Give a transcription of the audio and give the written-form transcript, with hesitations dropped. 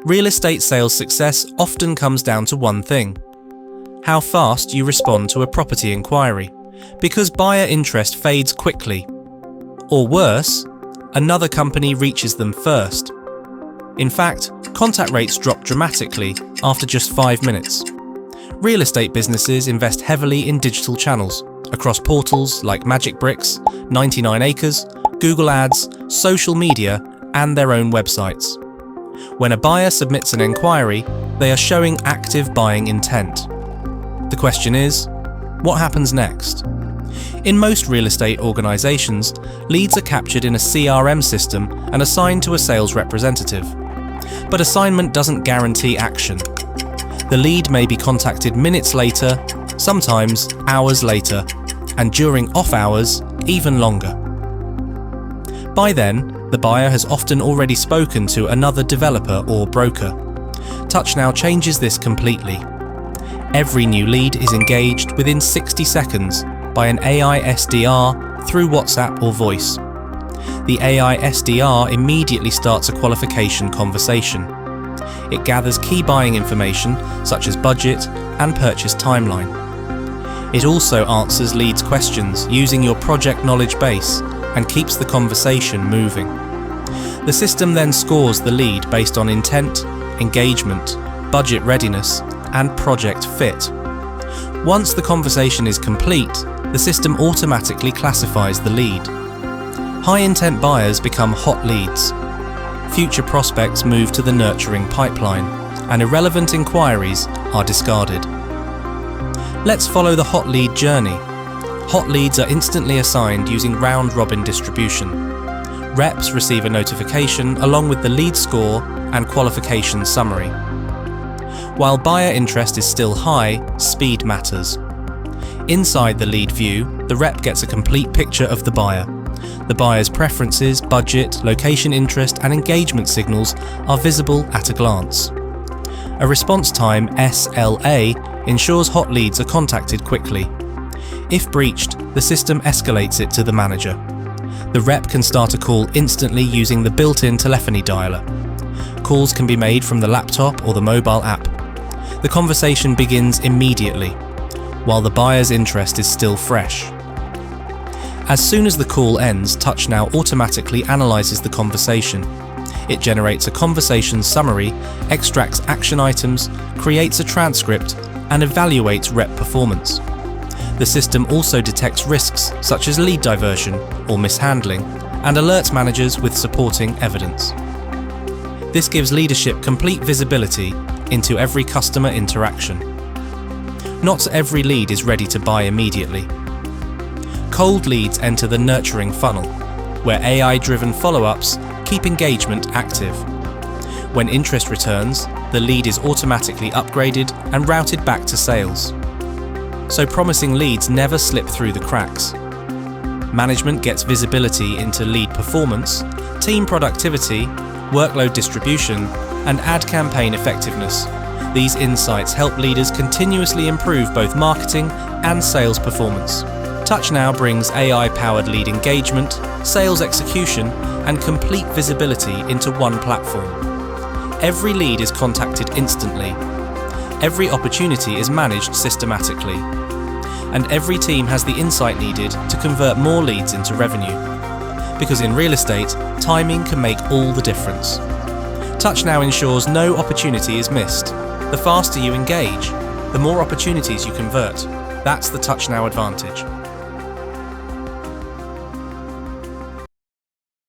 Real estate sales success often comes down to one thing: how fast you respond to a property inquiry, because buyer interest fades quickly. Or worse, another company reaches them first. In fact, contact rates drop dramatically after just 5 minutes. Real estate businesses invest heavily in digital channels across portals like Magic Bricks, 99 Acres, Google Ads, social media, and their own websites. When a buyer submits an inquiry, they are showing active buying intent. The question is, what happens next? In most real estate organizations, leads are captured in a CRM system and assigned to a sales representative. But assignment doesn't guarantee action. The lead may be contacted minutes later, sometimes hours later, and during off hours, even longer. By then, the buyer has often already spoken to another developer or broker. TouchNow changes this completely. Every new lead is engaged within 60 seconds by an AI SDR through WhatsApp or voice. The AI SDR immediately starts a qualification conversation. It gathers key buying information such as budget and purchase timeline. It also answers leads' questions using your project knowledge base and keeps the conversation moving. The system then scores the lead based on intent, engagement, budget readiness, and project fit. Once the conversation is complete, the system automatically classifies the lead. High-intent buyers become hot leads. Future prospects move to the nurturing pipeline, and irrelevant inquiries are discarded. Let's follow the hot lead journey. Hot leads are instantly assigned using round-robin distribution. Reps receive a notification along with the lead score and qualification summary. While buyer interest is still high, speed matters. Inside the lead view, the rep gets a complete picture of the buyer. The buyer's preferences, budget, location interest, and engagement signals are visible at a glance. A response time SLA ensures hot leads are contacted quickly. If breached, the system escalates it to the manager. The rep can start a call instantly using the built-in telephony dialer. Calls can be made from the laptop or the mobile app. The conversation begins immediately, while the buyer's interest is still fresh. As soon as the call ends, TouchNow automatically analyzes the conversation. It generates a conversation summary, extracts action items, creates a transcript, and evaluates rep performance. The system also detects risks such as lead diversion or mishandling, and alerts managers with supporting evidence. This gives leadership complete visibility into every customer interaction. Not every lead is ready to buy immediately. Cold leads enter the nurturing funnel, where AI-driven follow-ups keep engagement active. When interest returns, the lead is automatically upgraded and routed back to sales. So promising leads never slip through the cracks. Management gets visibility into lead performance, team productivity, workload distribution, and ad campaign effectiveness. These insights help leaders continuously improve both marketing and sales performance. TouchNow brings AI-powered lead engagement, sales execution, and complete visibility into one platform. Every lead is contacted instantly. Every opportunity is managed systematically. And every team has the insight needed to convert more leads into revenue. Because in real estate, timing can make all the difference. TouchNow ensures no opportunity is missed. The faster you engage, the more opportunities you convert. That's the TouchNow advantage.